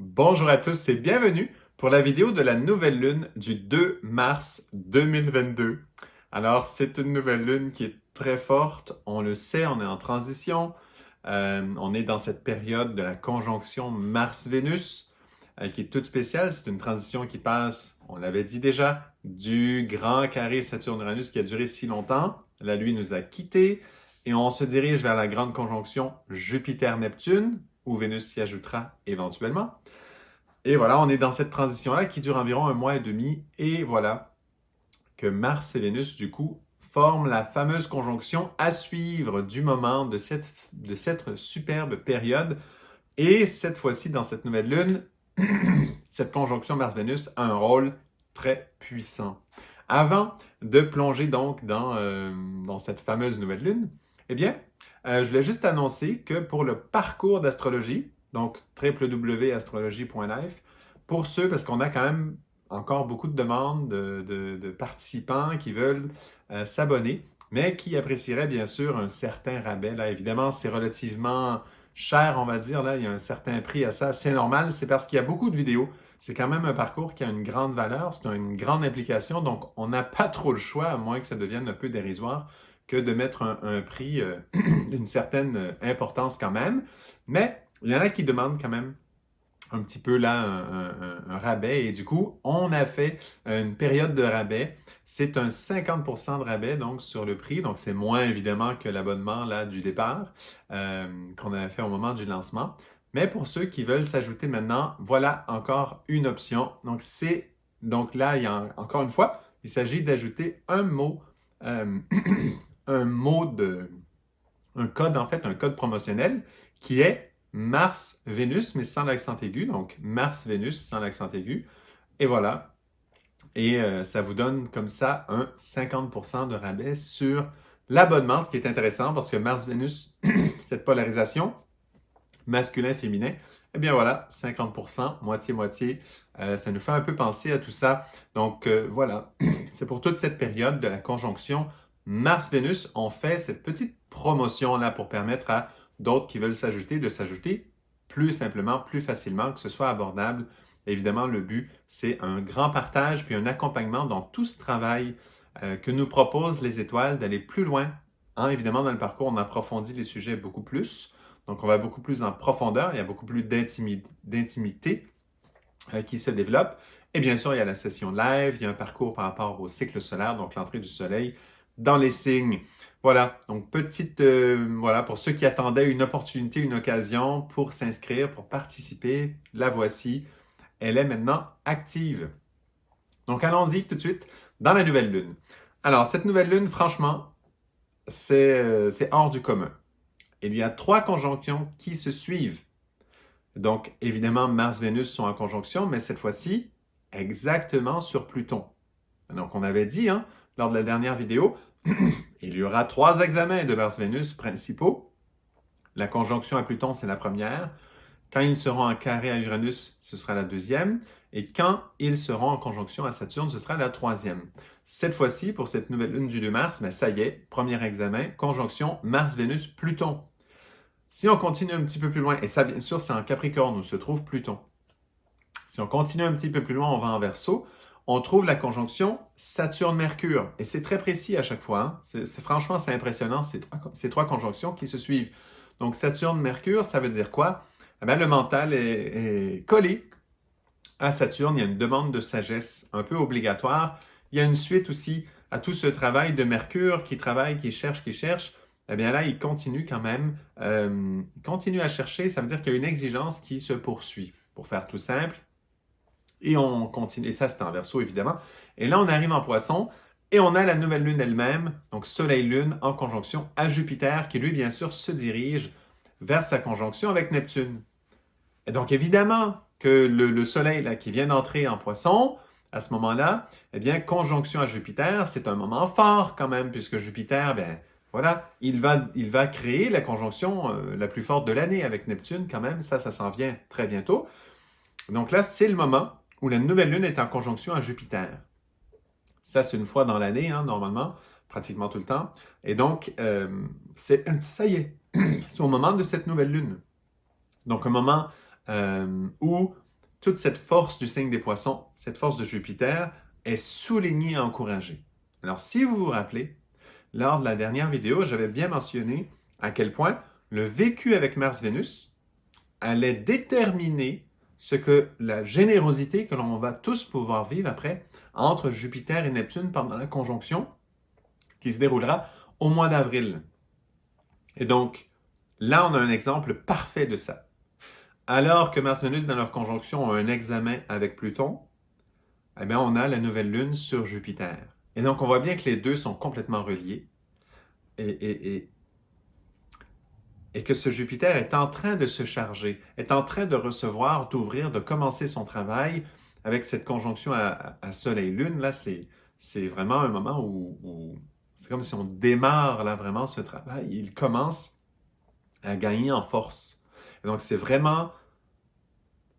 Bonjour à tous et bienvenue pour la vidéo de la nouvelle lune du 2 mars 2022. Alors, c'est une nouvelle lune qui est très forte, on le sait, on est en transition, on est dans cette période de la conjonction Mars-Vénus qui est toute spéciale. C'est une transition qui passe, on l'avait dit déjà, du grand carré Saturne-Uranus qui a duré si longtemps. La Lune nous a quittés et on se dirige vers la grande conjonction Jupiter-Neptune, où Vénus s'y ajoutera éventuellement. Et voilà, on est dans cette transition-là qui dure environ 1 mois et demi. Et voilà que Mars et Vénus, du coup, forment la fameuse conjonction à suivre du moment de cette superbe période. Et cette fois-ci, dans cette nouvelle lune, cette conjonction Mars-Vénus a un rôle très puissant. Avant de plonger donc dans cette fameuse nouvelle lune, eh bien, je voulais juste annoncer que pour le parcours d'astrologie, donc www.astrologie.life, pour ceux, parce qu'on a quand même encore beaucoup de demandes de participants qui veulent s'abonner, mais qui apprécieraient bien sûr un certain rabais. Là, évidemment, c'est relativement cher, on va dire. Là, il y a un certain prix à ça. C'est normal, c'est parce qu'il y a beaucoup de vidéos. C'est quand même un parcours qui a une grande valeur, c'est une grande implication, donc on n'a pas trop le choix, à moins que ça devienne un peu dérisoire, que de mettre un prix d'une certaine importance quand même. Mais il y en a qui demandent quand même un petit peu là un rabais et du coup, on a fait une période de rabais. C'est un 50% de rabais donc sur le prix, donc c'est moins évidemment que l'abonnement là du départ qu'on avait fait au moment du lancement. Mais pour ceux qui veulent s'ajouter maintenant, voilà encore une option. Donc là, il y a encore une fois, il s'agit d'ajouter un mot, un mot un code en fait, un code promotionnel qui est Mars-Vénus, mais sans l'accent aigu. Donc, Mars-Vénus sans l'accent aigu. Et voilà. Et ça vous donne comme ça un 50% de rabais sur l'abonnement, ce qui est intéressant parce que Mars-Vénus, cette polarisation, masculin-féminin, eh bien voilà, 50%, moitié-moitié. Ça nous fait un peu penser à tout ça. Donc voilà, c'est pour toute cette période de la conjonction Mars-Vénus, on fait cette petite promotion-là pour permettre à d'autres qui veulent s'ajouter de s'ajouter plus simplement, plus facilement, que ce soit abordable. Évidemment, le but, c'est un grand partage puis un accompagnement dans tout ce travail que nous proposent les étoiles, d'aller plus loin. Hein, évidemment, dans le parcours, on approfondit les sujets beaucoup plus. Donc, on va beaucoup plus en profondeur, il y a beaucoup plus d'intimité qui se développe. Et bien sûr, il y a la session live, il y a un parcours par rapport au cycle solaire, donc l'entrée du soleil dans les signes. Voilà, donc voilà, pour ceux qui attendaient une opportunité, une occasion pour s'inscrire, pour participer, la voici. Elle est maintenant active. Donc, allons-y tout de suite dans la nouvelle lune. Alors, cette nouvelle lune, franchement, c'est hors du commun. Il y a 3 conjonctions qui se suivent. Donc, évidemment, Mars-Vénus sont en conjonction, mais cette fois-ci, exactement sur Pluton. Donc, on avait dit, hein, lors de la dernière vidéo, il y aura 3 examens de Mars-Vénus principaux. La conjonction à Pluton, c'est la première. Quand ils seront en carré à Uranus, ce sera la deuxième. Et quand ils seront en conjonction à Saturne, ce sera la troisième. Cette fois-ci, pour cette nouvelle lune du 2 mars, ben ça y est, premier examen, conjonction Mars-Vénus-Pluton. Si on continue un petit peu plus loin, et ça bien sûr c'est en Capricorne où se trouve Pluton. Si on continue un petit peu plus loin, on va en Verseau, on trouve la conjonction Saturne-Mercure. Et c'est très précis à chaque fois. Hein? Franchement, c'est impressionnant, ces 3 conjonctions qui se suivent. Donc Saturne-Mercure, ça veut dire quoi? Eh bien, le mental est collé à Saturne. Il y a une demande de sagesse un peu obligatoire. Il y a une suite aussi à tout ce travail de Mercure qui travaille, qui cherche. Eh bien là, il continue quand même, il continue à chercher, ça veut dire qu'il y a une exigence qui se poursuit, pour faire tout simple. Et on continue, et ça c'est en Verseau évidemment. Et là, on arrive en Poisson, et on a la nouvelle lune elle-même, donc Soleil-Lune en conjonction à Jupiter, qui lui, bien sûr, se dirige vers sa conjonction avec Neptune. Et donc, évidemment, que le Soleil là, qui vient d'entrer en Poisson, à ce moment-là, eh bien, conjonction à Jupiter, c'est un moment fort quand même, puisque Jupiter, ben, voilà, il va créer la conjonction la plus forte de l'année avec Neptune quand même. Ça s'en vient très bientôt. Donc là, c'est le moment où la nouvelle lune est en conjonction à Jupiter. Ça, c'est une fois dans l'année, hein, normalement, pratiquement tout le temps. Et donc, ça y est, c'est au moment de cette nouvelle lune. Donc, un moment où toute cette force du signe des poissons, cette force de Jupiter, est soulignée et encouragée. Alors, si vous vous rappelez, lors de la dernière vidéo, j'avais bien mentionné à quel point le vécu avec Mars-Vénus allait déterminer ce que la générosité que l'on va tous pouvoir vivre après entre Jupiter et Neptune pendant la conjonction qui se déroulera au mois d'avril. Et donc, là, on a un exemple parfait de ça. Alors que Mars-Vénus, dans leur conjonction, ont un examen avec Pluton, eh bien, on a la nouvelle lune sur Jupiter. Et donc, on voit bien que les deux sont complètement reliés et que ce Jupiter est en train de se charger, est en train de recevoir, d'ouvrir, de commencer son travail avec cette conjonction à Soleil-Lune. Là, c'est vraiment un moment où c'est comme si on démarre là vraiment ce travail. Il commence à gagner en force. Et donc, c'est vraiment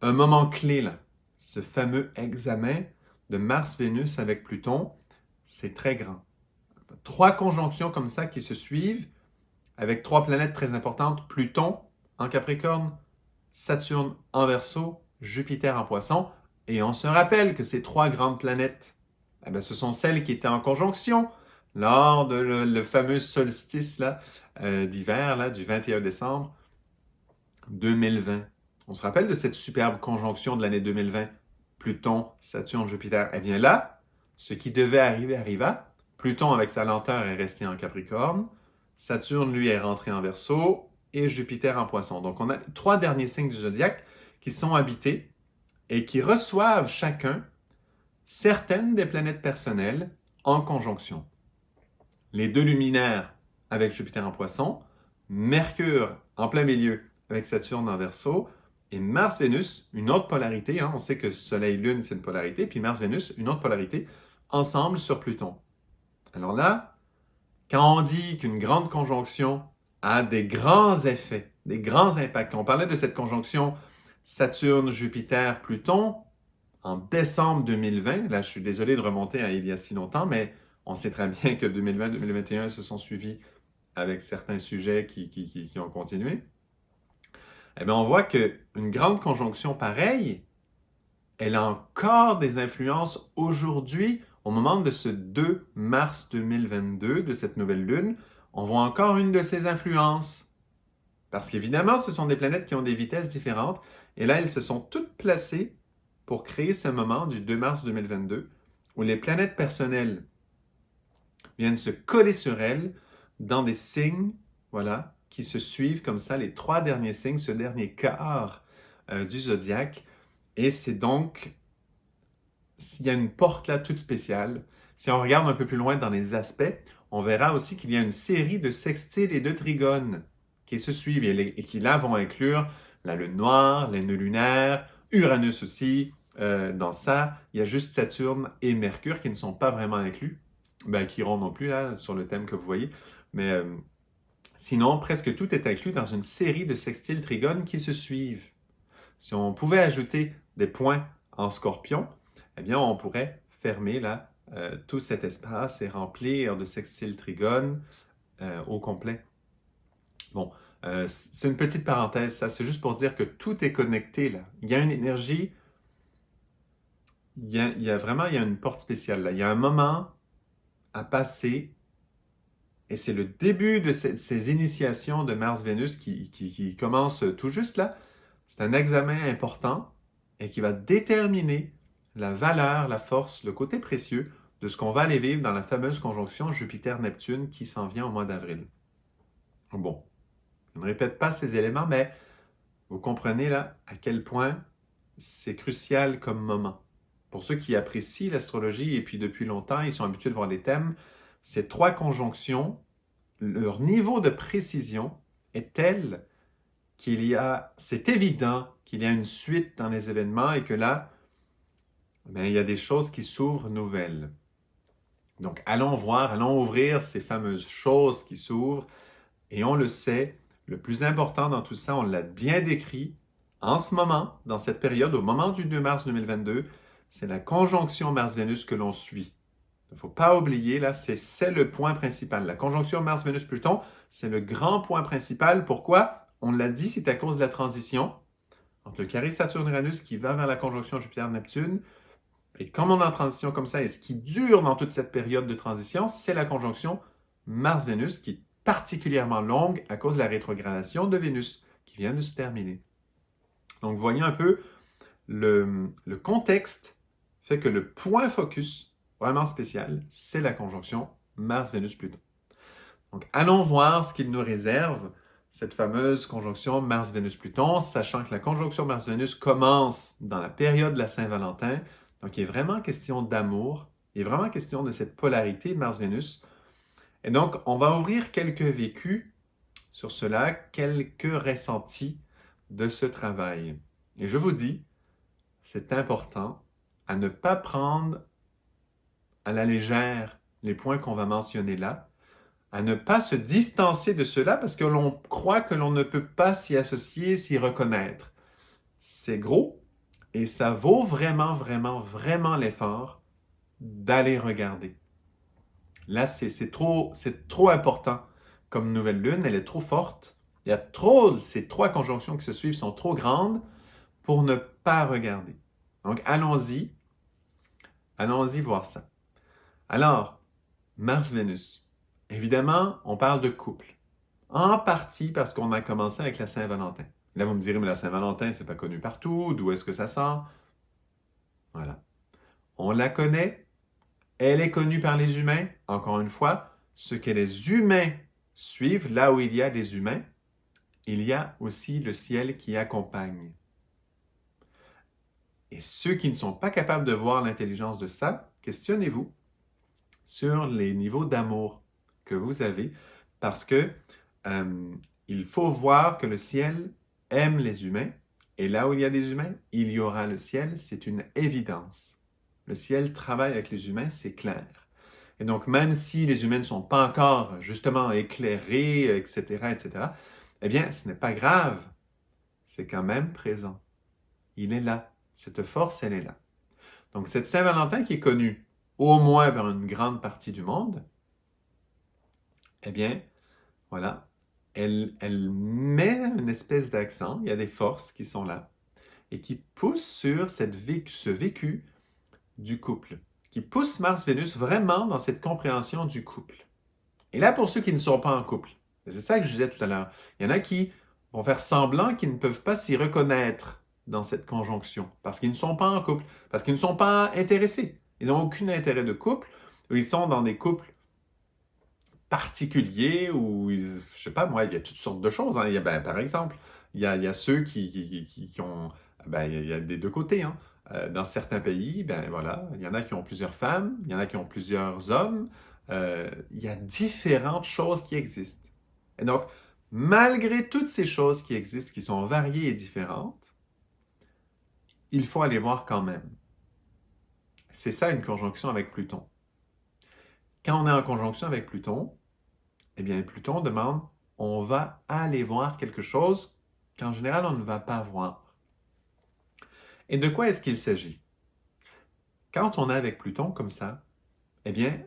un moment clé là. Ce fameux examen de Mars-Vénus avec Pluton, c'est très grand. 3 conjonctions comme ça qui se suivent avec 3 planètes très importantes, Pluton en Capricorne, Saturne en Verseau, Jupiter en Poisson. Et on se rappelle que ces 3 grandes planètes, eh bien, ce sont celles qui étaient en conjonction lors de le fameux solstice là, d'hiver là, du 21 décembre 2020. On se rappelle de cette superbe conjonction de l'année 2020, Pluton, Saturne, Jupiter. Eh bien là, ce qui devait arriver arriva. Pluton, avec sa lenteur, est resté en Capricorne. Saturne, lui, est rentré en Verseau. Et Jupiter en Poisson. Donc, on a les 3 derniers signes du zodiaque qui sont habités et qui reçoivent chacun certaines des planètes personnelles en conjonction. Les 2 luminaires avec Jupiter en Poisson, Mercure en plein milieu avec Saturne en Verseau, et Mars-Vénus, une autre polarité, hein, on sait que Soleil-Lune, c'est une polarité, puis Mars-Vénus, une autre polarité, ensemble sur Pluton. Alors là, quand on dit qu'une grande conjonction a des grands effets, des grands impacts, on parlait de cette conjonction Saturne-Jupiter-Pluton en décembre 2020, là je suis désolé de remonter à il y a si longtemps, mais on sait très bien que 2020-2021 se sont suivis avec certains sujets qui ont continué. Eh bien, on voit qu'une grande conjonction pareille, elle a encore des influences aujourd'hui, au moment de ce 2 mars 2022, de cette nouvelle lune, on voit encore une de ces influences. Parce qu'évidemment, ce sont des planètes qui ont des vitesses différentes, et là, elles se sont toutes placées pour créer ce moment du 2 mars 2022, où les planètes personnelles viennent se coller sur elles dans des signes, voilà, qui se suivent comme ça, les 3 derniers signes, ce dernier quart du zodiaque. Et c'est donc, s'il y a une porte là toute spéciale, si on regarde un peu plus loin dans les aspects, on verra aussi qu'il y a une série de sextiles et de trigones qui se suivent et qui là vont inclure la lune noire, les nœuds lunaires, Uranus aussi. Dans ça, il y a juste Saturne et Mercure qui ne sont pas vraiment inclus, qui iront non plus là sur le thème que vous voyez, mais sinon, presque tout est inclus dans une série de sextiles trigones qui se suivent. Si on pouvait ajouter des points en Scorpion, eh bien, on pourrait fermer là tout cet espace et remplir de sextiles trigones au complet. Bon, c'est une petite parenthèse, ça, c'est juste pour dire que tout est connecté là. Il y a une énergie, il y a une porte spéciale là. Il y a un moment à passer. Et c'est le début de ces initiations de Mars-Vénus qui commence tout juste là. C'est un examen important et qui va déterminer la valeur, la force, le côté précieux de ce qu'on va aller vivre dans la fameuse conjonction Jupiter-Neptune qui s'en vient au mois d'avril. Bon, je ne répète pas ces éléments, mais vous comprenez là à quel point c'est crucial comme moment. Pour ceux qui apprécient l'astrologie et puis depuis longtemps, ils sont habitués de voir des thèmes. Ces 3 conjonctions, leur niveau de précision est tel c'est évident qu'il y a une suite dans les événements et que là, il y a des choses qui s'ouvrent nouvelles. Donc, allons voir, allons ouvrir ces fameuses choses qui s'ouvrent. Et on le sait, le plus important dans tout ça, on l'a bien décrit en ce moment, dans cette période, au moment du 2 mars 2022, c'est la conjonction Mars-Vénus que l'on suit. Il ne faut pas oublier, là, c'est le point principal. La conjonction Mars-Vénus-Pluton, c'est le grand point principal. Pourquoi? On l'a dit, c'est à cause de la transition entre le carré Saturne-Uranus qui va vers la conjonction Jupiter-Neptune. Et comme on est en transition comme ça, et ce qui dure dans toute cette période de transition, c'est la conjonction Mars-Vénus qui est particulièrement longue à cause de la rétrogradation de Vénus qui vient de se terminer. Donc, voyez un peu le contexte fait que le point focus vraiment spécial, c'est la conjonction Mars-Vénus-Pluton. Donc, allons voir ce qu'il nous réserve, cette fameuse conjonction Mars-Vénus-Pluton, sachant que la conjonction Mars-Vénus commence dans la période de la Saint-Valentin. Donc, il est vraiment question d'amour, il est vraiment question de cette polarité de Mars-Vénus. Et donc, on va ouvrir quelques vécus sur cela, quelques ressentis de ce travail. Et je vous dis, c'est important à ne pas prendre à la légère les points qu'on va mentionner là, à ne pas se distancer de cela parce que l'on croit que l'on ne peut pas s'y associer, s'y reconnaître. C'est gros et ça vaut vraiment, vraiment, vraiment l'effort d'aller regarder. Là, c'est trop important comme nouvelle lune, elle est trop forte. Ces trois conjonctions qui se suivent sont trop grandes pour ne pas regarder. Donc, allons-y voir ça. Alors, Mars-Vénus. Évidemment, on parle de couple. En partie parce qu'on a commencé avec la Saint-Valentin. Là, vous me direz, mais la Saint-Valentin, c'est pas connu partout. D'où est-ce que ça sort? Voilà. On la connaît. Elle est connue par les humains. Encore une fois, ce que les humains suivent, là où il y a des humains, il y a aussi le ciel qui accompagne. Et ceux qui ne sont pas capables de voir l'intelligence de ça, questionnez-vous sur les niveaux d'amour que vous avez, parce que il faut voir que le ciel aime les humains, et là où il y a des humains, il y aura le ciel, c'est une évidence. Le ciel travaille avec les humains, c'est clair. Et donc, même si les humains ne sont pas encore justement éclairés, etc., etc., eh bien, ce n'est pas grave. C'est quand même présent. Il est là. Cette force, elle est là. Donc, cette Saint-Valentin qui est connue au moins par une grande partie du monde, eh bien, voilà, elle met une espèce d'accent, il y a des forces qui sont là, et qui poussent sur ce vécu du couple, qui pousse Mars-Vénus vraiment dans cette compréhension du couple. Et là, pour ceux qui ne sont pas en couple, c'est ça que je disais tout à l'heure, il y en a qui vont faire semblant qu'ils ne peuvent pas s'y reconnaître dans cette conjonction, parce qu'ils ne sont pas en couple, parce qu'ils ne sont pas intéressés. Ils n'ont aucun intérêt de couple, ou ils sont dans des couples particuliers, où, je ne sais pas, moi, il y a toutes sortes de choses. Hein. Par exemple, il y a ceux qui ont... il y a des deux côtés. Hein. Dans certains pays, voilà, il y en a qui ont plusieurs femmes, il y en a qui ont plusieurs hommes. Il y a différentes choses qui existent. Et donc, malgré toutes ces choses qui existent, qui sont variées et différentes, il faut aller voir quand même. C'est ça une conjonction avec Pluton. Quand on est en conjonction avec Pluton, eh bien, Pluton demande, on va aller voir quelque chose qu'en général, on ne va pas voir. Et de quoi est-ce qu'il s'agit? Quand on est avec Pluton comme ça, eh bien,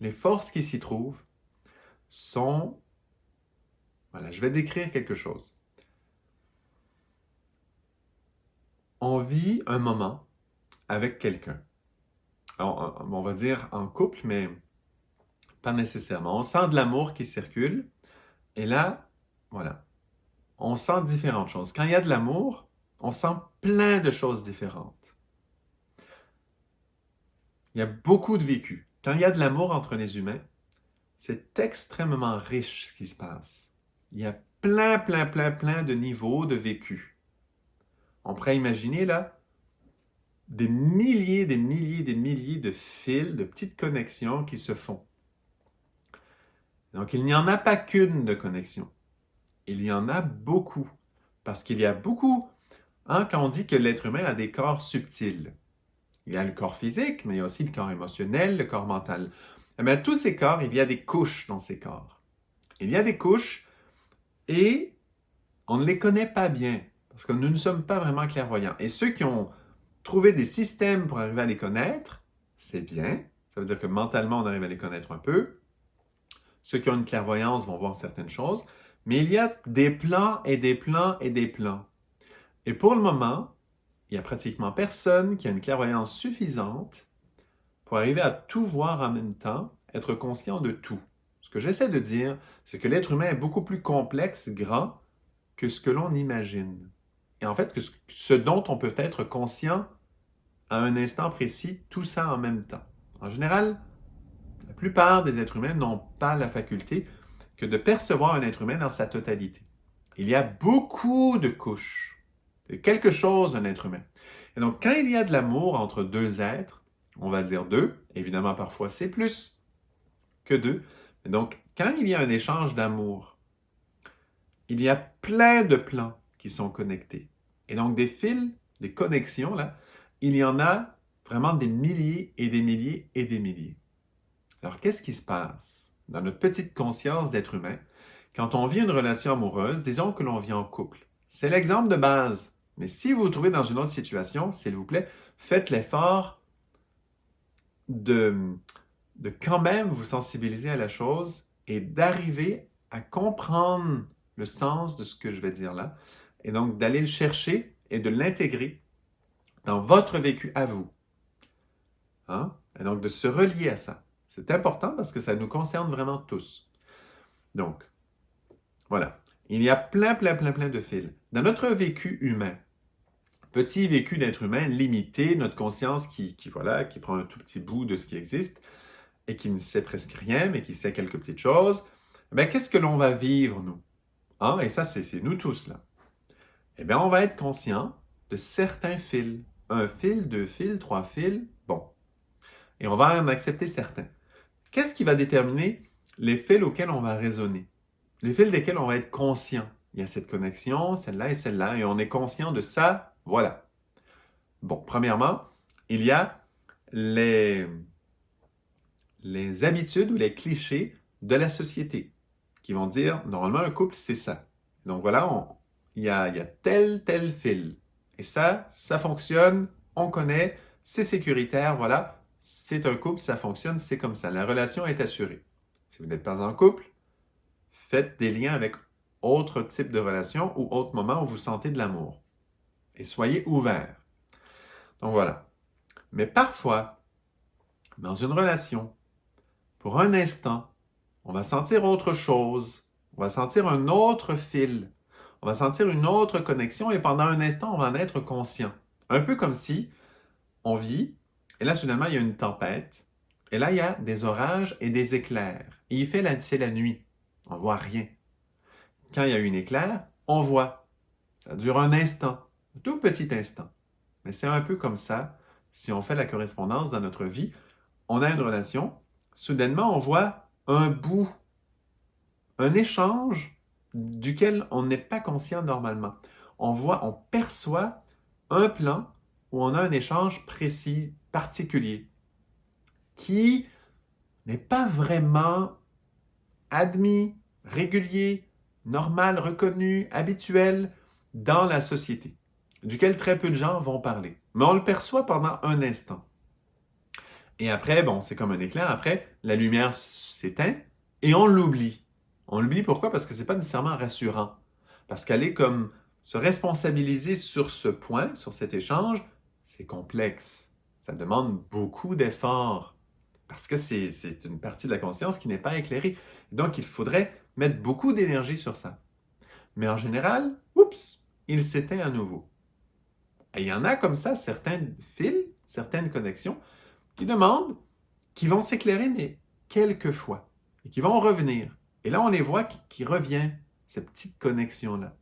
les forces qui s'y trouvent sont... Voilà, je vais décrire quelque chose. On vit un moment avec quelqu'un. On va dire en couple, mais pas nécessairement. On sent de l'amour qui circule. Et là, voilà, on sent différentes choses. Quand il y a de l'amour, on sent plein de choses différentes. Il y a beaucoup de vécu. Quand il y a de l'amour entre les humains, c'est extrêmement riche ce qui se passe. Il y a plein de niveaux de vécu. On pourrait imaginer là des milliers de fils, de petites connexions qui se font. Donc, il n'y en a pas qu'une de connexion. Il y en a beaucoup. Parce qu'il y a beaucoup, quand on dit que l'être humain a des corps subtils. Il y a le corps physique, mais il y a aussi le corps émotionnel, le corps mental. Eh bien, tous ces corps, il y a des couches dans ces corps. Il y a des couches et on ne les connaît pas bien parce que nous ne sommes pas vraiment clairvoyants. Et ceux qui ont trouvé des systèmes pour arriver à les connaître, c'est bien. Ça veut dire que mentalement, on arrive à les connaître un peu. Ceux qui ont une clairvoyance vont voir certaines choses. Mais il y a des plans et des plans et des plans. Et pour le moment, il n'y a pratiquement personne qui a une clairvoyance suffisante pour arriver à tout voir en même temps, être conscient de tout. Ce que j'essaie de dire, c'est que l'être humain est beaucoup plus complexe, grand, que ce que l'on imagine. Et en fait, que ce dont on peut être conscient à un instant précis, tout ça en même temps. En général, la plupart des êtres humains n'ont pas la faculté que de percevoir un être humain dans sa totalité. Il y a beaucoup de couches, de quelque chose d'un être humain. Et donc, quand il y a de l'amour entre deux êtres, on va dire deux, évidemment parfois c'est plus que deux, mais donc quand il y a un échange d'amour, il y a plein de plans qui sont connectés. Et donc des fils, des connexions, là, il y en a vraiment des milliers et des milliers et des milliers. Alors qu'est-ce qui se passe dans notre petite conscience d'être humain quand on vit une relation amoureuse, disons que l'on vit en couple? C'est l'exemple de base. Mais si vous vous trouvez dans une autre situation, s'il vous plaît, faites l'effort de quand même vous sensibiliser à la chose et d'arriver à comprendre le sens de ce que je vais dire là. Et donc d'aller le chercher et de l'intégrer dans votre vécu à vous. Hein? Et donc de se relier à ça. C'est important parce que ça nous concerne vraiment tous. Donc, voilà. Il y a plein de fils. Dans notre vécu humain, petit vécu d'être humain limité, notre conscience qui prend un tout petit bout de ce qui existe et qui ne sait presque rien, mais qui sait quelques petites choses, bien, qu'est-ce que l'on va vivre, nous? Hein? Et ça, c'est nous tous, là. Eh bien, on va être conscient de certains fils. Un fil, deux fils, trois fils, bon. Et on va en accepter certains. Qu'est-ce qui va déterminer les fils auxquels on va raisonner? Les fils desquels on va être conscient. Il y a cette connexion, celle-là et celle-là, et on est conscient de ça, voilà. Bon, premièrement, il y a les habitudes ou les clichés de la société qui vont dire, normalement, un couple, c'est ça. Donc voilà, il y a tel fil. Et ça fonctionne, on connaît, c'est sécuritaire, voilà, c'est un couple, ça fonctionne, c'est comme ça. La relation est assurée. Si vous n'êtes pas en couple, faites des liens avec autres types de relations ou autres moments où vous sentez de l'amour. Et soyez ouverts. Donc voilà. Mais parfois, dans une relation, pour un instant, on va sentir autre chose. On va sentir un autre fil. On va sentir une autre connexion et pendant un instant, on va en être conscient. Un peu comme si on vit et là, soudainement, il y a une tempête. Et là, il y a des orages et des éclairs. Et c'est la nuit. On ne voit rien. Quand il y a une éclair, on voit. Ça dure un instant, un tout petit instant. Mais c'est un peu comme ça, si on fait la correspondance dans notre vie, on a une relation, soudainement on voit un bout, un échange duquel on n'est pas conscient normalement. On perçoit un plan où on a un échange précis, particulier, qui n'est pas vraiment admis, régulier, normal, reconnu, habituel dans la société, duquel très peu de gens vont parler. Mais on le perçoit pendant un instant. Et après, bon, c'est comme un éclair, après, la lumière s'éteint et on l'oublie. On l'oublie pourquoi? Parce que c'est pas nécessairement rassurant. Parce qu'aller comme se responsabiliser sur ce point, sur cet échange, c'est complexe. Ça demande beaucoup d'efforts. Parce que c'est une partie de la conscience qui n'est pas éclairée. Donc, il faudrait mettre beaucoup d'énergie sur ça. Mais en général, oups, il s'éteint à nouveau. Et il y en a comme ça, certains fils, certaines connexions, qui vont s'éclairer, mais quelques fois, et qui vont revenir. Et là, on les voit qui revient, cette petite connexion-là.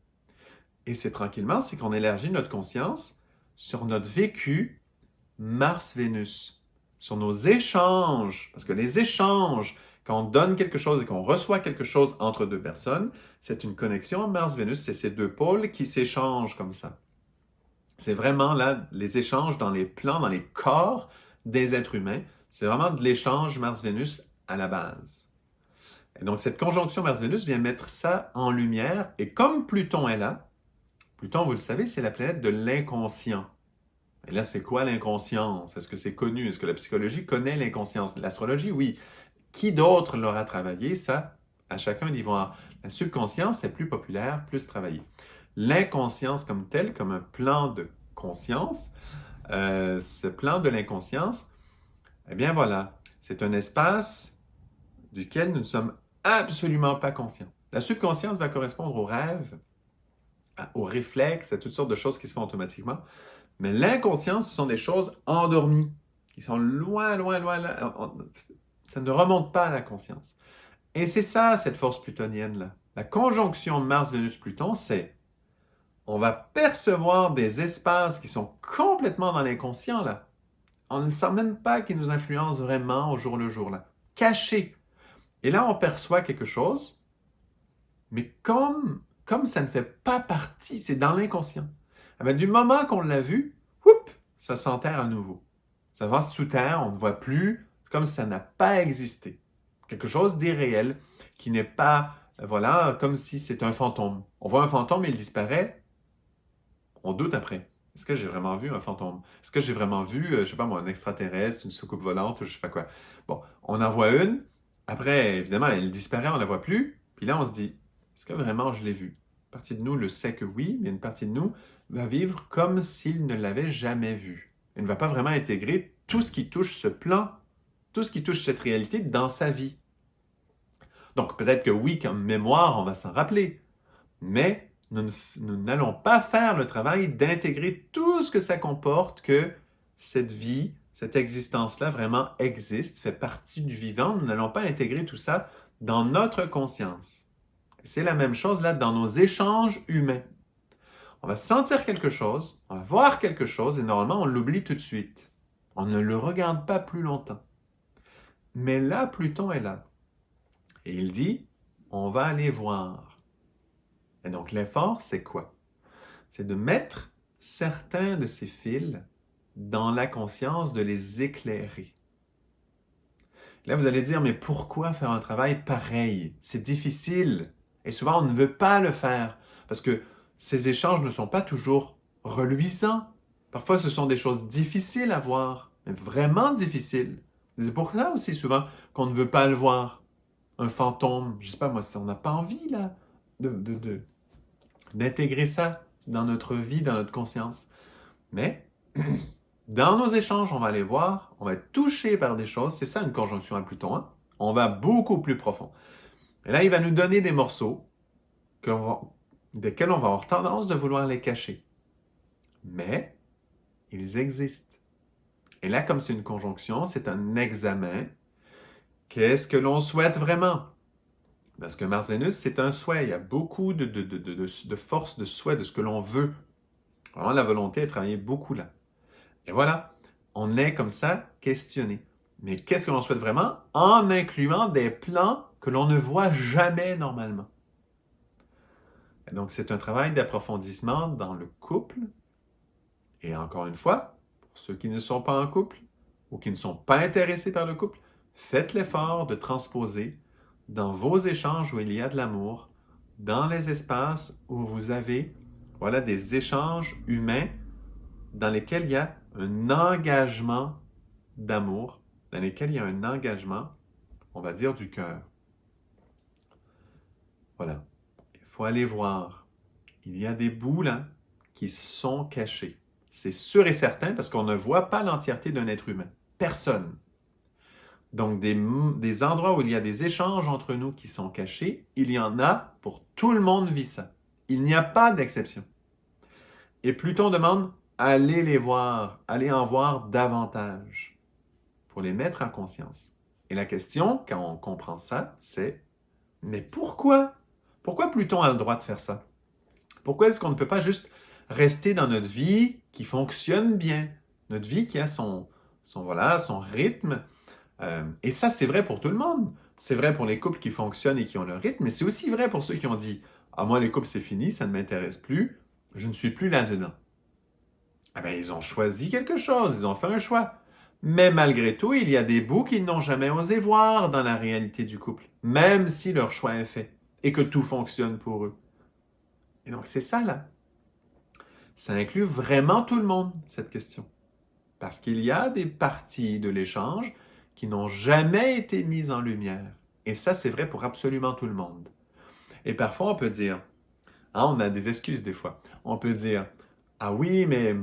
Et c'est tranquillement, c'est qu'on élargit notre conscience sur notre vécu Mars-Vénus, sur nos échanges, parce que les échanges, quand on donne quelque chose et qu'on reçoit quelque chose entre deux personnes, c'est une connexion Mars-Vénus, c'est ces deux pôles qui s'échangent comme ça. C'est vraiment là les échanges dans les plans, dans les corps des êtres humains. C'est vraiment de l'échange Mars-Vénus à la base. Et donc cette conjonction Mars-Vénus vient mettre ça en lumière. Et comme Pluton est là, Pluton, vous le savez, c'est la planète de l'inconscient. Et là, c'est quoi l'inconscience? Est-ce que c'est connu? Est-ce que la psychologie connaît l'inconscience? L'astrologie, oui. Qui d'autre l'aura travaillé? Ça, à chacun d'y voir. La subconscience, c'est plus populaire, plus travaillé. l'inconscience comme tel, comme un plan de conscience, ce plan de l'inconscience, eh bien voilà, c'est un espace duquel nous ne sommes absolument pas conscients. La subconscience va correspondre aux rêves, aux réflexes, à toutes sortes de choses qui se font automatiquement. Mais l'inconscient, ce sont des choses endormies, qui sont loin, loin, loin, loin. Ça ne remonte pas à la conscience. Et c'est ça, cette force plutonienne-là. La conjonction Mars-Vénus-Pluton, c'est on va percevoir des espaces qui sont complètement dans l'inconscient, là. On ne sent même pas qu'ils nous influencent vraiment au jour le jour, là. Cachés. Et là, on perçoit quelque chose, mais comme ça ne fait pas partie, c'est dans l'inconscient. Eh bien, du moment qu'on l'a vu, ça s'enterre à nouveau. Ça va sous terre, on ne voit plus, comme si ça n'a pas existé. Quelque chose d'irréel, qui n'est pas, voilà, comme si c'est un fantôme. On voit un fantôme, il disparaît, on doute après. Est-ce que j'ai vraiment vu un fantôme? Est-ce que j'ai vraiment vu, je ne sais pas moi, un extraterrestre, une soucoupe volante, je ne sais pas quoi. Bon, on en voit une, après, évidemment, elle disparaît, on ne la voit plus, puis là, on se dit, est-ce que vraiment je l'ai vue? Une partie de nous le sait que oui, mais une partie de nous va vivre comme s'il ne l'avait jamais vu. Elle ne va pas vraiment intégrer tout ce qui touche ce plan, tout ce qui touche cette réalité dans sa vie. Donc peut-être que oui, comme mémoire, on va s'en rappeler, mais nous n'allons pas faire le travail d'intégrer tout ce que ça comporte, que cette vie, cette existence-là vraiment existe, fait partie du vivant. Nous n'allons pas intégrer tout ça dans notre conscience. C'est la même chose là dans nos échanges humains. On va sentir quelque chose, on va voir quelque chose et normalement on l'oublie tout de suite. On ne le regarde pas plus longtemps. Mais là, Pluton est là. Et il dit, on va aller voir. Et donc l'effort, c'est quoi? C'est de mettre certains de ces fils dans la conscience, de les éclairer. Là, vous allez dire, mais pourquoi faire un travail pareil? C'est difficile. Et souvent, on ne veut pas le faire parce que ces échanges ne sont pas toujours reluisants. Parfois, ce sont des choses difficiles à voir, mais vraiment difficiles. C'est pour ça aussi souvent qu'on ne veut pas le voir. Un fantôme, je ne sais pas moi, on n'a pas envie là d'intégrer ça dans notre vie, dans notre conscience. Mais dans nos échanges, on va aller voir, on va être touché par des choses. C'est ça une conjonction à Pluton, hein? On va beaucoup plus profond. Et là, il va nous donner des morceaux desquels on va avoir tendance de vouloir les cacher. Mais ils existent. Et là, comme c'est une conjonction, c'est un examen. Qu'est-ce que l'on souhaite vraiment? Parce que Mars-Vénus, c'est un souhait. Il y a beaucoup de force de souhait, de ce que l'on veut. Vraiment, la volonté est travaillée beaucoup là. Et voilà, on est comme ça questionné. Mais qu'est-ce que l'on souhaite vraiment? En incluant des plans que l'on ne voit jamais normalement. Et donc, c'est un travail d'approfondissement dans le couple. Et encore une fois, pour ceux qui ne sont pas en couple ou qui ne sont pas intéressés par le couple, faites l'effort de transposer dans vos échanges où il y a de l'amour, dans les espaces où vous avez des échanges humains dans lesquels il y a un engagement d'amour, dans lesquels il y a un engagement, on va dire, du cœur. Voilà. Il faut aller voir. Il y a des bouts là qui sont cachés. C'est sûr et certain parce qu'on ne voit pas l'entièreté d'un être humain. Personne. Donc, des endroits où il y a des échanges entre nous qui sont cachés, il y en a pour tout le monde vit ça. Il n'y a pas d'exception. Et Pluton demande, allez les voir, allez en voir davantage pour les mettre en conscience. Et la question, quand on comprend ça, c'est, mais pourquoi? Pourquoi Pluton a le droit de faire ça? Pourquoi est-ce qu'on ne peut pas juste rester dans notre vie qui fonctionne bien, notre vie qui a son rythme? Et ça, c'est vrai pour tout le monde. C'est vrai pour les couples qui fonctionnent et qui ont leur rythme, mais c'est aussi vrai pour ceux qui ont dit « Ah, moi, les couples, c'est fini, ça ne m'intéresse plus, je ne suis plus là-dedans. » Ah ben, ils ont choisi quelque chose, ils ont fait un choix. Mais malgré tout, il y a des bouts qu'ils n'ont jamais osé voir dans la réalité du couple, même si leur choix est fait et que tout fonctionne pour eux. Et donc, c'est ça, là. Ça inclut vraiment tout le monde, cette question. Parce qu'il y a des parties de l'échange qui n'ont jamais été mises en lumière. Et ça, c'est vrai pour absolument tout le monde. Et parfois, on peut dire, Hein, on a des excuses des fois. On peut dire, ah oui, mais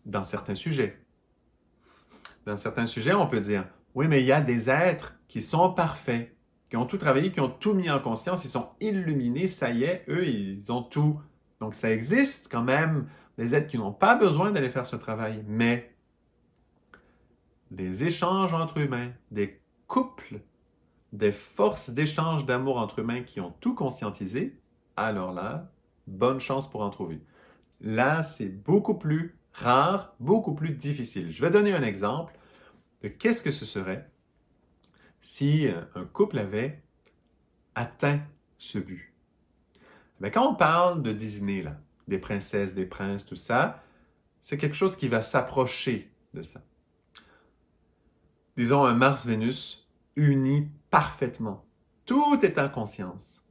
dans certains sujets. Dans certains sujets, on peut dire, oui, mais il y a des êtres qui sont parfaits, qui ont tout travaillé, qui ont tout mis en conscience, ils sont illuminés, ça y est, eux, ils ont tout. Donc ça existe quand même des êtres qui n'ont pas besoin d'aller faire ce travail, mais des échanges entre humains, des couples, des forces d'échange d'amour entre humains qui ont tout conscientisé, alors là, bonne chance pour en trouver. Là, c'est beaucoup plus rare, beaucoup plus difficile. Je vais donner un exemple de qu'est-ce que ce serait si un couple avait atteint ce but. Mais quand on parle de Disney, là, des princesses, des princes, tout ça, c'est quelque chose qui va s'approcher de ça. Disons un Mars-Vénus uni parfaitement. Tout est en conscience.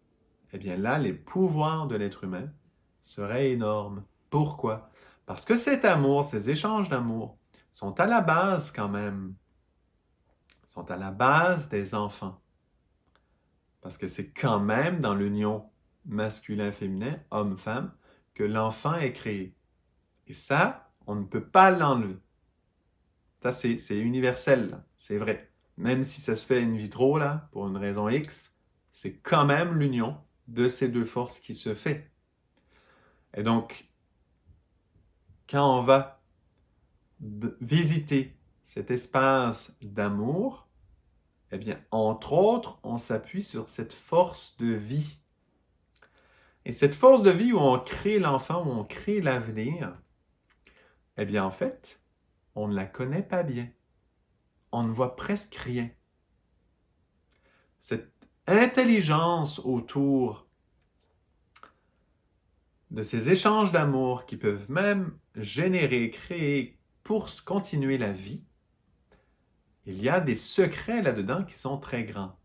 Eh bien là, les pouvoirs de l'être humain seraient énormes. Pourquoi? Parce que cet amour, ces échanges d'amour, sont à la base quand même, sont à la base des enfants. Parce que c'est quand même dans l'union masculin-féminin, homme-femme, que l'enfant est créé. Et ça, on ne peut pas l'enlever. Ça, c'est universel, c'est vrai. Même si ça se fait in vitro, là, pour une raison X, c'est quand même l'union de ces deux forces qui se fait. Et donc, quand on va visiter cet espace d'amour, eh bien, entre autres, on s'appuie sur cette force de vie. Et cette force de vie où on crée l'enfant, où on crée l'avenir, eh bien, en fait, on ne la connaît pas bien. On ne voit presque rien. Cette intelligence autour de ces échanges d'amour qui peuvent même générer, créer, pour continuer la vie, il y a des secrets là-dedans qui sont très grands.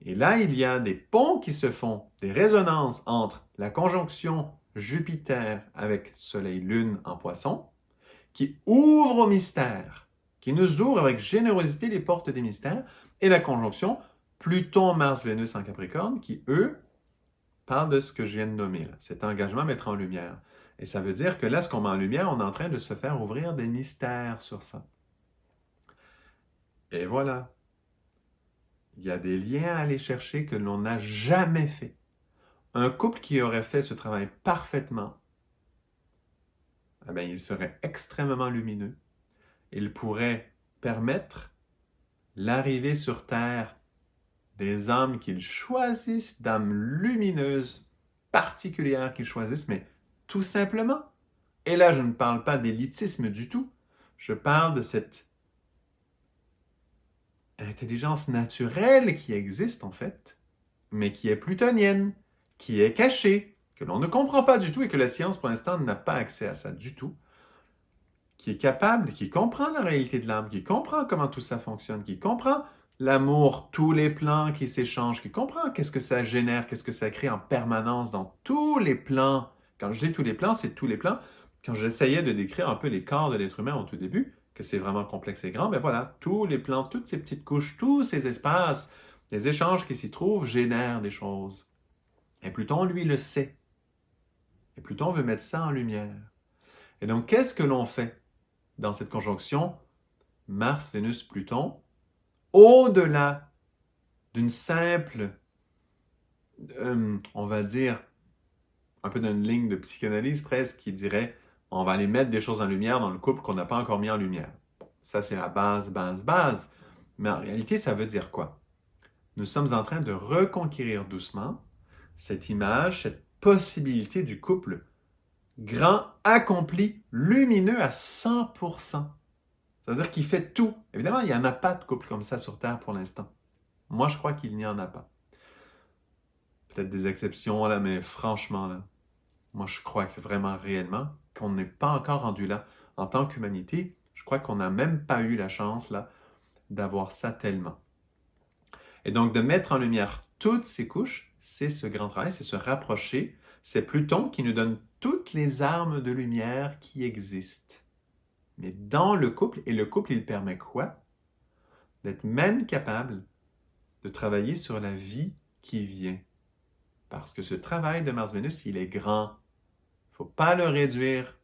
Et là, il y a des ponts qui se font, des résonances entre la conjonction Jupiter avec Soleil-Lune en Poisson, qui ouvre au mystère, qui nous ouvre avec générosité les portes des mystères, et la conjonction Pluton-Mars-Vénus en Capricorne, qui, eux, parlent de ce que je viens de nommer, là, cet engagement à mettre en lumière. Et ça veut dire que là, ce qu'on met en lumière, on est en train de se faire ouvrir des mystères sur ça. Et voilà. Il y a des liens à aller chercher que l'on n'a jamais fait. Un couple qui aurait fait ce travail parfaitement, eh bien, il serait extrêmement lumineux. Il pourrait permettre l'arrivée sur Terre des âmes qu'ils choisissent, d'âmes lumineuses, particulières qu'ils choisissent, mais tout simplement. Et là, je ne parle pas d'élitisme du tout. Je parle de cette intelligence naturelle qui existe en fait, mais qui est plutonienne, qui est cachée, que l'on ne comprend pas du tout et que la science pour l'instant n'a pas accès à ça du tout, qui est capable, qui comprend la réalité de l'âme, qui comprend comment tout ça fonctionne, qui comprend l'amour, tous les plans qui s'échangent, qui comprend qu'est-ce que ça génère, qu'est-ce que ça crée en permanence dans tous les plans. Quand je dis tous les plans, c'est tous les plans. Quand j'essayais de décrire un peu les corps de l'être humain au tout début, que c'est vraiment complexe et grand, ben voilà, tous les plans, toutes ces petites couches, tous ces espaces, les échanges qui s'y trouvent génèrent des choses. Et Pluton, lui, le sait. Et Pluton veut mettre ça en lumière. Et donc, qu'est-ce que l'on fait dans cette conjonction Mars, Vénus, Pluton, au-delà d'une simple, on va dire, un peu d'une ligne de psychanalyse presque, qui dirait on va aller mettre des choses en lumière dans le couple qu'on n'a pas encore mis en lumière. Bon, ça, c'est la base. Mais en réalité, ça veut dire quoi? Nous sommes en train de reconquérir doucement cette image, cette possibilité du couple grand, accompli, lumineux à 100%. Ça veut dire qu'il fait tout. Évidemment, il n'y en a pas de couple comme ça sur Terre pour l'instant. Moi, je crois qu'il n'y en a pas. Peut-être des exceptions, là, mais franchement, là, moi, je crois que vraiment, réellement, qu'on n'est pas encore rendu là. En tant qu'humanité, je crois qu'on n'a même pas eu la chance, là, d'avoir ça tellement. Et donc, de mettre en lumière toutes ces couches, c'est ce grand travail, c'est se rapprocher. C'est Pluton qui nous donne toutes les armes de lumière qui existent. Mais dans le couple, et le couple, il permet quoi? D'être même capable de travailler sur la vie qui vient. Parce que ce travail de Mars-Vénus, il est grand. Il ne faut pas le réduire.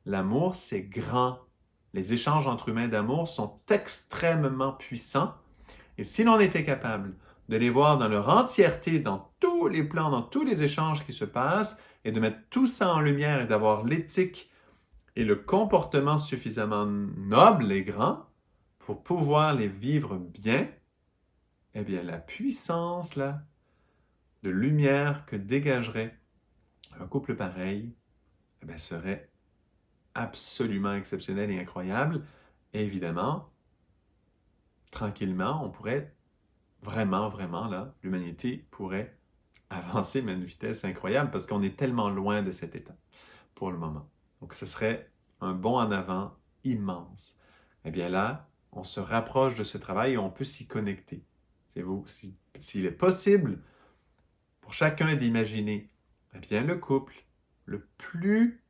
L'amour, c'est grand. Les échanges entre humains d'amour sont extrêmement puissants. Et si l'on était capable de les voir dans leur entièreté, dans tous les plans, dans tous les échanges qui se passent, et de mettre tout ça en lumière et d'avoir l'éthique et le comportement suffisamment noble et grand pour pouvoir les vivre bien, eh bien la puissance là, de lumière que dégagerait un couple pareil, eh bien, serait absolument exceptionnel et incroyable. Et évidemment, tranquillement, on pourrait vraiment, là, l'humanité pourrait avancer mais à une vitesse incroyable parce qu'on est tellement loin de cet état pour le moment. Donc, ce serait un bond en avant immense. Eh bien là, on se rapproche de ce travail et on peut s'y connecter. C'est vous, s'il est possible pour chacun d'imaginer, eh bien le couple le plus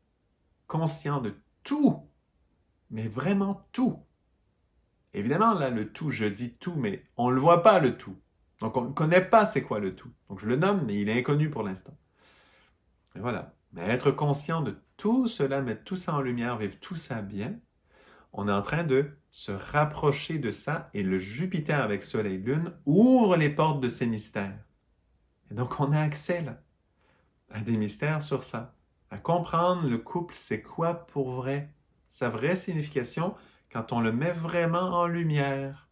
conscient de tout, mais vraiment tout. Évidemment, là, le tout, je dis tout, mais on ne le voit pas, le tout. Donc, on ne connaît pas c'est quoi le tout. Donc, je le nomme, mais il est inconnu pour l'instant. Et voilà. Mais être conscient de tout cela, mettre tout ça en lumière, vivre tout ça bien, on est en train de se rapprocher de ça et le Jupiter avec Soleil-Lune ouvre les portes de ces mystères. Et donc, on a accès là, à des mystères sur ça, à comprendre le couple, c'est quoi pour vrai, sa vraie signification quand on le met vraiment en lumière.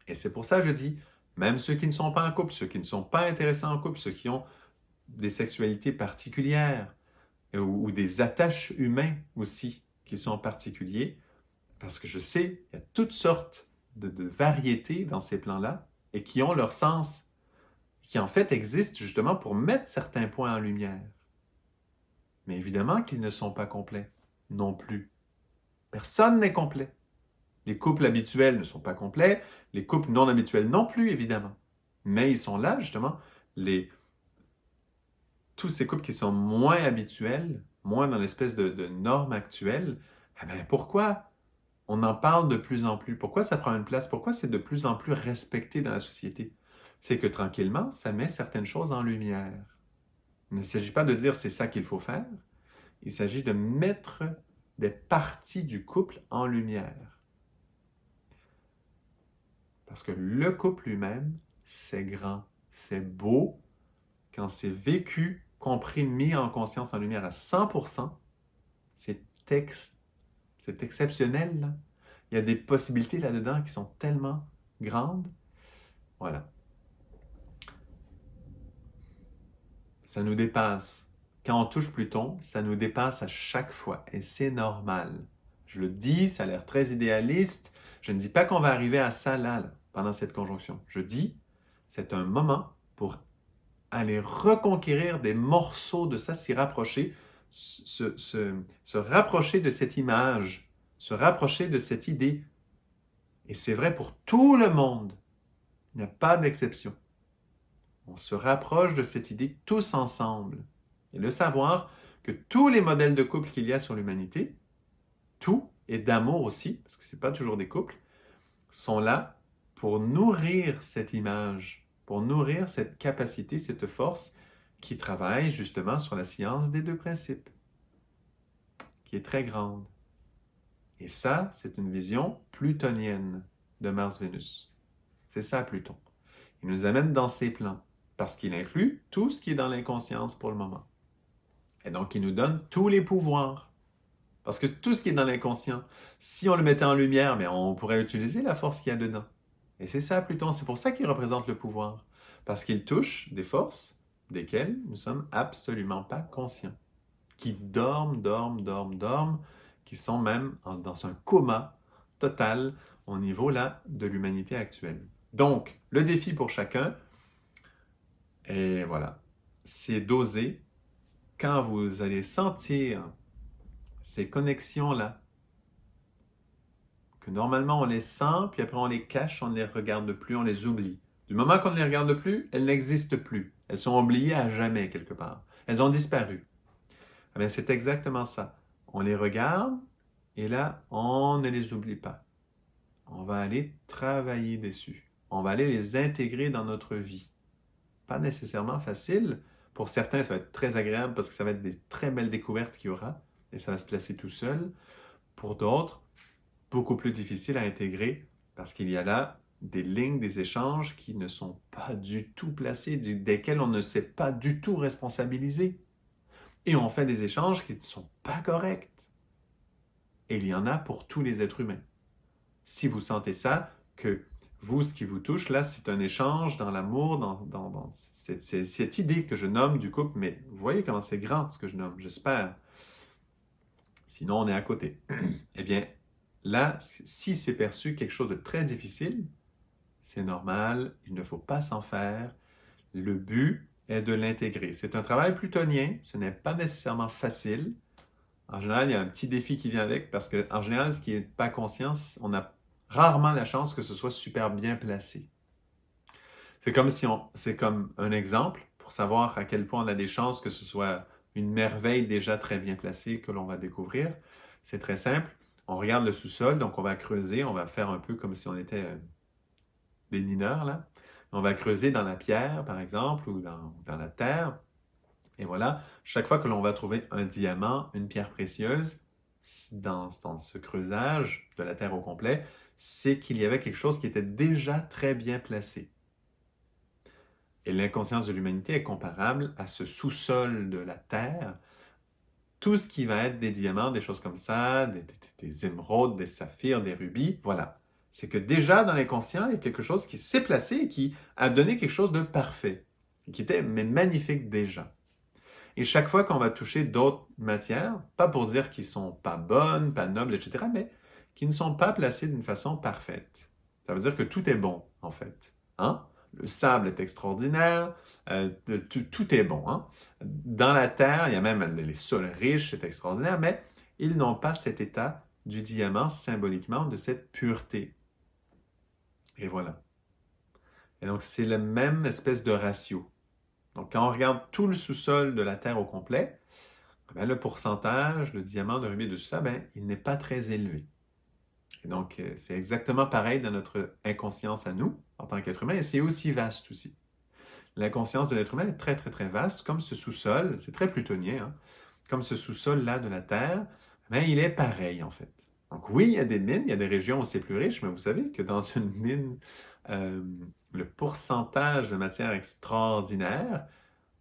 Et c'est pour ça que je dis, même ceux qui ne sont pas en couple, ceux qui ne sont pas intéressés en couple, ceux qui ont des sexualités particulières ou des attaches humaines aussi qui sont particuliers, parce que je sais qu'il y a toutes sortes de variétés dans ces plans-là et qui ont leur sens, qui en fait existent justement pour mettre certains points en lumière. Mais évidemment qu'ils ne sont pas complets non plus. Personne n'est complet. Les couples habituels ne sont pas complets, les couples non habituels non plus, évidemment. Mais ils sont là, justement, tous ces couples qui sont moins habituels, moins dans l'espèce de norme actuelle. Eh bien, pourquoi on en parle de plus en plus? Pourquoi ça prend une place? Pourquoi c'est de plus en plus respecté dans la société? C'est que tranquillement, ça met certaines choses en lumière. Il ne s'agit pas de dire c'est ça qu'il faut faire. Il s'agit de mettre des parties du couple en lumière. Parce que le couple lui-même, c'est grand, c'est beau. Quand c'est vécu, compris, mis en conscience, en lumière à 100%, c'est exceptionnel, là. Il y a des possibilités là-dedans qui sont tellement grandes. Voilà. Ça nous dépasse. Quand on touche Pluton, ça nous dépasse à chaque fois. Et c'est normal. Je le dis, ça a l'air très idéaliste. Je ne dis pas qu'on va arriver à ça là, pendant cette conjonction. Je dis, c'est un moment pour aller reconquérir des morceaux de ça, s'y rapprocher, se rapprocher de cette image, se rapprocher de cette idée. Et c'est vrai pour tout le monde. Il n'y a pas d'exception. On se rapproche de cette idée tous ensemble. Et le savoir que tous les modèles de couple qu'il y a sur l'humanité, tout, et d'amour aussi, parce que ce n'est pas toujours des couples, sont là pour nourrir cette image, pour nourrir cette capacité, cette force qui travaille justement sur la science des deux principes, qui est très grande. Et ça, c'est une vision plutonienne de Mars-Vénus. C'est ça, Pluton. Il nous amène dans ses plans, parce qu'il inclut tout ce qui est dans l'inconscience pour le moment. Et donc, il nous donne tous les pouvoirs. Parce que tout ce qui est dans l'inconscient, si on le mettait en lumière, mais on pourrait utiliser la force qu'il y a dedans. Et c'est ça, Pluton. C'est pour ça qu'il représente le pouvoir. Parce qu'il touche des forces desquelles nous ne sommes absolument pas conscients. Qui dorment, qui sont même dans un coma total au niveau là, de l'humanité actuelle. Donc, le défi pour chacun, et voilà, c'est d'oser, quand vous allez sentir ces connexions-là, que normalement on les sent, puis après on les cache, on ne les regarde plus, on les oublie. Du moment qu'on ne les regarde plus, elles n'existent plus. Elles sont oubliées à jamais quelque part. Elles ont disparu. Eh bien, c'est exactement ça. On les regarde et là, on ne les oublie pas. On va aller travailler dessus. On va aller les intégrer dans notre vie. pas nécessairement faciles. Pour certains, ça va être très agréable parce que ça va être des très belles découvertes qu'il y aura et ça va se placer tout seul. Pour d'autres, beaucoup plus difficile à intégrer parce qu'il y a là des lignes, des échanges qui ne sont pas du tout placés, desquels on ne s'est pas du tout responsabilisé. Et on fait des échanges qui ne sont pas corrects. Et il y en a pour tous les êtres humains. Si vous sentez ça, que vous, ce qui vous touche, là, c'est un échange dans l'amour, dans cette idée que je nomme du couple, mais vous voyez comment c'est grand ce que je nomme, j'espère. Sinon, on est à côté. Eh bien, là, si c'est perçu quelque chose de très difficile, c'est normal, il ne faut pas s'en faire. Le but est de l'intégrer. C'est un travail plutonien, ce n'est pas nécessairement facile. En général, il y a un petit défi qui vient avec parce qu'en général, ce qui n'est pas conscience, on a rarement la chance que ce soit super bien placé. C'est comme un exemple pour savoir à quel point on a des chances que ce soit une merveille déjà très bien placée que l'on va découvrir. C'est très simple. On regarde le sous-sol, donc on va creuser, on va faire un peu comme si on était des mineurs, là. On va creuser dans la pierre, par exemple, ou dans la terre. Et voilà, chaque fois que l'on va trouver un diamant, une pierre précieuse, dans ce creusage de la terre au complet, c'est qu'il y avait quelque chose qui était déjà très bien placé. Et l'inconscience de l'humanité est comparable à ce sous-sol de la terre. Tout ce qui va être des diamants, des choses comme ça, des émeraudes, des saphirs, des rubis, voilà. C'est que déjà dans l'inconscient, il y a quelque chose qui s'est placé et qui a donné quelque chose de parfait, qui était mais magnifique déjà. Et chaque fois qu'on va toucher d'autres matières, pas pour dire qu'ils ne sont pas bonnes, pas nobles, etc., mais qui ne sont pas placées d'une façon parfaite. Ça veut dire que tout est bon, en fait. Hein? Le sable est extraordinaire, tout est bon. Hein? Dans la terre, il y a même les sols riches, c'est extraordinaire, mais ils n'ont pas cet état du diamant symboliquement de cette pureté. Et voilà. Et donc, c'est la même espèce de ratio. Donc, quand on regarde tout le sous-sol de la Terre au complet, bien, le pourcentage de diamants, de rubis, de tout ça, bien, il n'est pas très élevé. Et donc, c'est exactement pareil dans notre inconscience à nous, en tant qu'être humain, et c'est aussi vaste aussi. L'inconscience de l'être humain est très, très, très vaste, comme ce sous-sol, c'est très plutonien, hein, comme ce sous-sol-là de la Terre, bien, il est pareil, en fait. Donc oui, il y a des mines, il y a des régions où c'est plus riche, mais vous savez que dans une mine, le pourcentage de matière extraordinaire,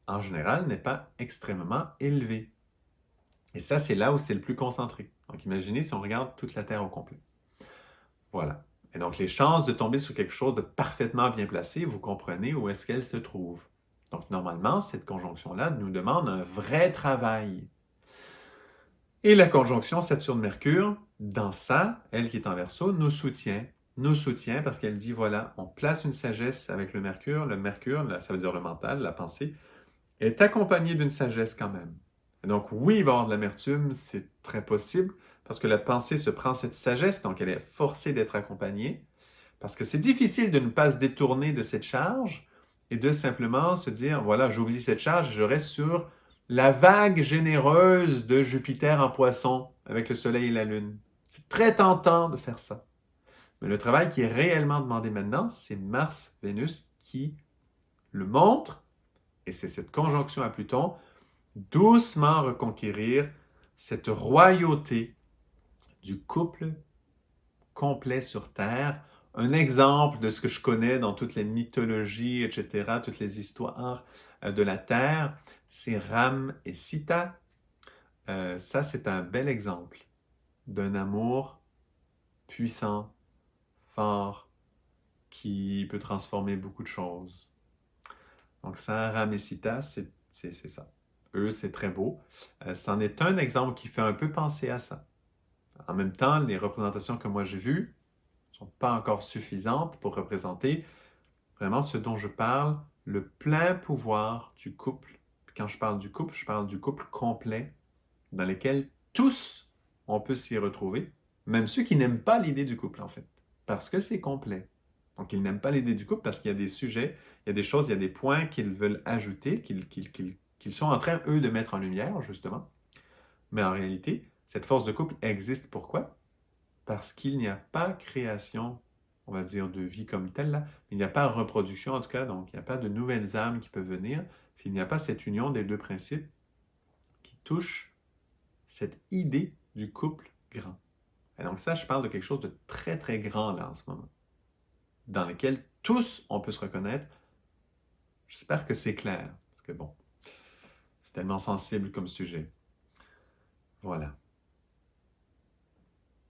en général, n'est pas extrêmement élevé. Et ça, c'est là où c'est le plus concentré. Donc imaginez si on regarde toute la Terre au complet. Voilà. Et donc les chances de tomber sur quelque chose de parfaitement bien placé, vous comprenez où est-ce qu'elle se trouve. Donc normalement, cette conjonction-là nous demande un vrai travail. Et la conjonction Saturne-Mercure, dans ça, elle qui est en Verseau, nous soutient parce qu'elle dit, voilà, on place une sagesse avec le Mercure, ça veut dire le mental, la pensée, est accompagné d'une sagesse quand même. Et donc oui, il va y avoir de l'amertume, c'est très possible, parce que la pensée se prend cette sagesse, donc elle est forcée d'être accompagnée, parce que c'est difficile de ne pas se détourner de cette charge et de simplement se dire, voilà, j'oublie cette charge, je reste sur la vague généreuse de Jupiter en Poisson avec le Soleil et la Lune. C'est très tentant de faire ça. Mais le travail qui est réellement demandé maintenant, c'est Mars-Vénus qui le montre, et c'est cette conjonction à Pluton, doucement reconquérir cette royauté du couple complet sur Terre. Un exemple de ce que je connais dans toutes les mythologies, etc., toutes les histoires de la Terre, c'est Ram et Sita. Ça, c'est un bel exemple d'un amour puissant, fort, qui peut transformer beaucoup de choses. Donc ça, Ram et Sita, c'est ça. Eux, c'est très beau. C'en est un exemple qui fait un peu penser à ça. En même temps, les représentations que moi j'ai vues ne sont pas encore suffisantes pour représenter vraiment ce dont je parle, le plein pouvoir du couple. Quand je parle du couple complet, dans lequel tous, on peut s'y retrouver, même ceux qui n'aiment pas l'idée du couple, en fait, parce que c'est complet. Donc, ils n'aiment pas l'idée du couple parce qu'il y a des sujets, il y a des choses, il y a des points qu'ils veulent ajouter, qu'ils sont en train, eux, de mettre en lumière, justement. Mais en réalité, cette force de couple existe pourquoi? Parce qu'il n'y a pas création on va dire, de vie comme telle, là. Il n'y a pas de reproduction, en tout cas, donc il n'y a pas de nouvelles âmes qui peuvent venir s'il n'y a pas cette union des deux principes qui touche cette idée du couple grand. Et donc ça, je parle de quelque chose de très, très grand, là, en ce moment, dans lequel tous, on peut se reconnaître. J'espère que c'est clair, parce que bon, c'est tellement sensible comme sujet. Voilà.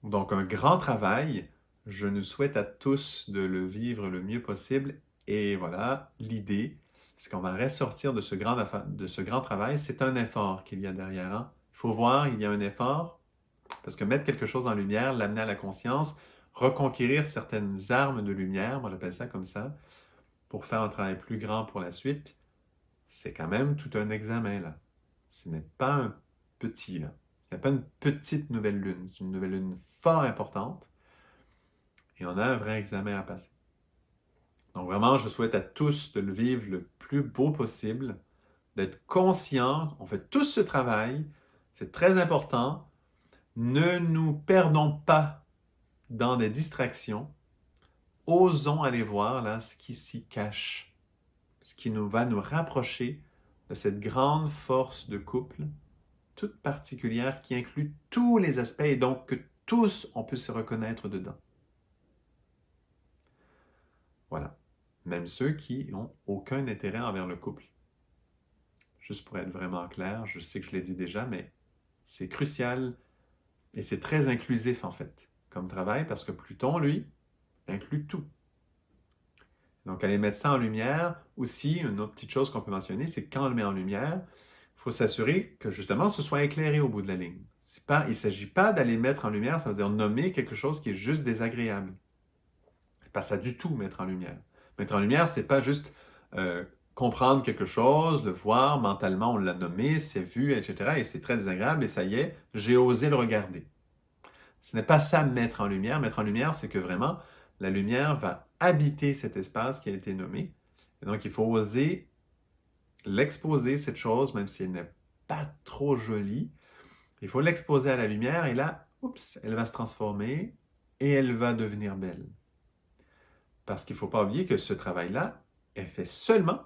Donc, un grand travail. Je nous souhaite à tous de le vivre le mieux possible. Et voilà, l'idée, c'est qu'on va ressortir de ce grand travail. C'est un effort qu'il y a derrière. Hein? Il faut voir, il y a un effort, parce que mettre quelque chose en lumière, l'amener à la conscience, reconquérir certaines armes de lumière, moi j'appelle ça comme ça, pour faire un travail plus grand pour la suite, c'est quand même tout un examen, là. Ce n'est pas un petit, là. Ce n'est pas une petite nouvelle lune. C'est une nouvelle lune fort importante. Et on a un vrai examen à passer. Donc vraiment, je souhaite à tous de le vivre le plus beau possible, d'être conscients. On fait tous ce travail. C'est très important. Ne nous perdons pas dans des distractions. Osons aller voir là ce qui s'y cache, ce qui va nous rapprocher de cette grande force de couple, toute particulière, qui inclut tous les aspects et donc que tous, on peut se reconnaître dedans. Voilà. Même ceux qui n'ont aucun intérêt envers le couple. Juste pour être vraiment clair, je sais que je l'ai dit déjà, mais c'est crucial et c'est très inclusif en fait, comme travail, parce que Pluton, lui, inclut tout. Donc, aller mettre ça en lumière, aussi, une autre petite chose qu'on peut mentionner, c'est que quand on le met en lumière, il faut s'assurer que justement, ce soit éclairé au bout de la ligne. Il ne s'agit pas d'aller mettre en lumière, ça veut dire nommer quelque chose qui est juste désagréable. C'est pas ça du tout, mettre en lumière. Mettre en lumière, c'est pas juste comprendre quelque chose, le voir, mentalement, on l'a nommé, c'est vu, etc. Et c'est très désagréable, et ça y est, j'ai osé le regarder. Ce n'est pas ça, mettre en lumière. Mettre en lumière, c'est que vraiment, la lumière va habiter cet espace qui a été nommé. Et donc, il faut oser l'exposer, cette chose, même si elle n'est pas trop jolie. Il faut l'exposer à la lumière, et là, oups, elle va se transformer, et elle va devenir belle. Parce qu'il ne faut pas oublier que ce travail-là est fait seulement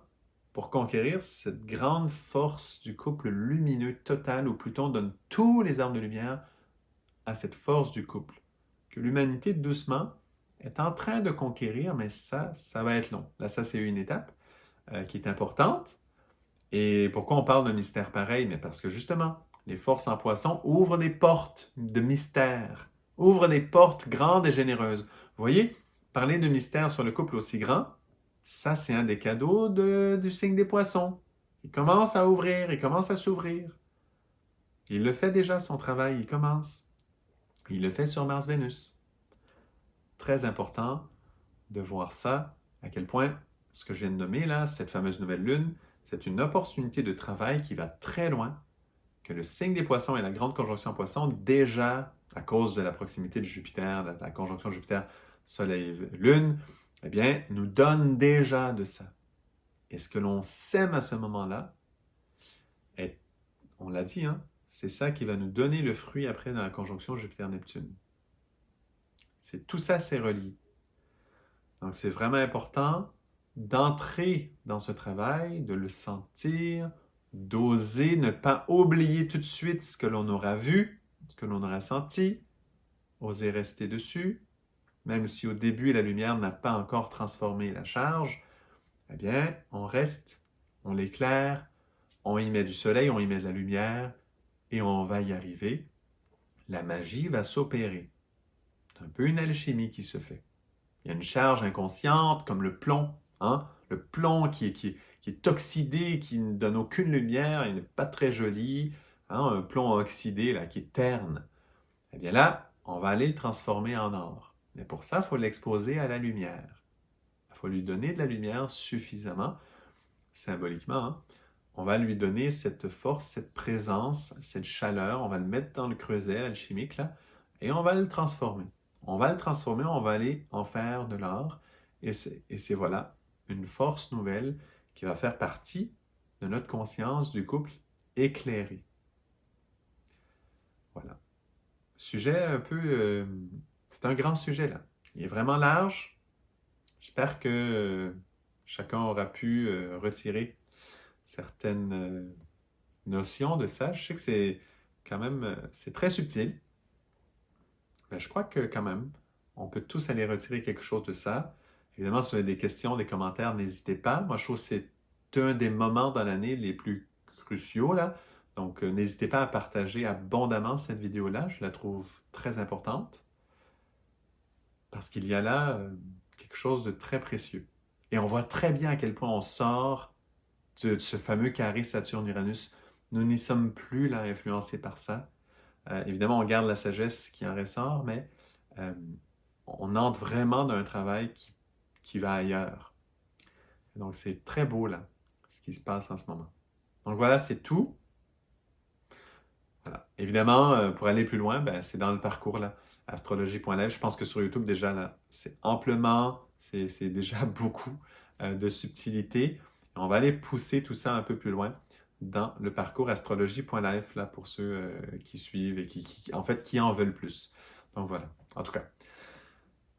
pour conquérir cette grande force du couple lumineux total où Pluton donne tous les armes de lumière à cette force du couple, que l'humanité doucement est en train de conquérir, mais ça va être long. Là, ça, c'est une étape qui est importante. Et pourquoi on parle d'un mystère pareil? Mais parce que justement, les forces en poisson ouvrent des portes de mystère, ouvrent des portes grandes et généreuses. Vous voyez, parler de mystère sur le couple aussi grand, ça, c'est un des cadeaux du signe des poissons. Il commence à ouvrir, il commence à s'ouvrir. Il le fait déjà, son travail, il commence. Il le fait sur Mars-Vénus. Très important de voir ça, à quel point ce que je viens de nommer là, cette fameuse nouvelle lune, c'est une opportunité de travail qui va très loin, que le signe des poissons et la grande conjonction poisson, déjà à cause de la proximité de Jupiter, de la conjonction Jupiter, Soleil, Lune, eh bien, nous donne déjà de ça. Et ce que l'on sème à ce moment-là, on l'a dit, hein, c'est ça qui va nous donner le fruit après dans la conjonction Jupiter-Neptune. Tout ça, c'est relié. Donc, c'est vraiment important d'entrer dans ce travail, de le sentir, d'oser ne pas oublier tout de suite ce que l'on aura vu, ce que l'on aura senti, oser rester dessus, même si au début la lumière n'a pas encore transformé la charge, eh bien, on reste, on l'éclaire, on y met du soleil, on y met de la lumière, et on va y arriver. La magie va s'opérer. C'est un peu une alchimie qui se fait. Il y a une charge inconsciente, comme le plomb. Hein? Le plomb qui est oxydé, qui ne donne aucune lumière, il n'est pas très joli. Hein? Un plomb oxydé là, qui est terne. Eh bien là, on va aller le transformer en or. Mais pour ça, il faut l'exposer à la lumière. Il faut lui donner de la lumière suffisamment, symboliquement. Hein? On va lui donner cette force, cette présence, cette chaleur. On va le mettre dans le creuset alchimique, là, et on va le transformer. On va le transformer, on va aller en faire de l'or. Et c'est voilà, une force nouvelle qui va faire partie de notre conscience du couple éclairé. Voilà. Sujet un peu... c'est un grand sujet, là. Il est vraiment large. J'espère que chacun aura pu retirer certaines notions de ça. Je sais que c'est quand même, c'est très subtil. Ben, je crois que quand même, on peut tous aller retirer quelque chose de ça. Évidemment, si vous avez des questions, des commentaires, n'hésitez pas. Moi, je trouve que c'est un des moments dans l'année les plus cruciaux, là. Donc, n'hésitez pas à partager abondamment cette vidéo-là. Je la trouve très importante parce qu'il y a là quelque chose de très précieux. Et on voit très bien à quel point on sort de ce fameux carré Saturne-Uranus. Nous n'y sommes plus là influencés par ça. Évidemment, on garde la sagesse qui en ressort, mais on entre vraiment dans un travail qui va ailleurs. Donc, c'est très beau là, ce qui se passe en ce moment. Donc voilà, c'est tout. Voilà. Évidemment, pour aller plus loin, ben, c'est dans le parcours là, astrologie.live. Je pense que sur YouTube, déjà là, c'est amplement, c'est déjà beaucoup de subtilité. On va aller pousser tout ça un peu plus loin dans le parcours astrologie.live là pour ceux qui suivent et en fait, qui en veulent plus. Donc voilà, en tout cas.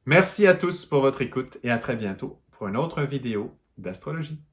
Merci à tous pour votre écoute et à très bientôt pour une autre vidéo d'astrologie.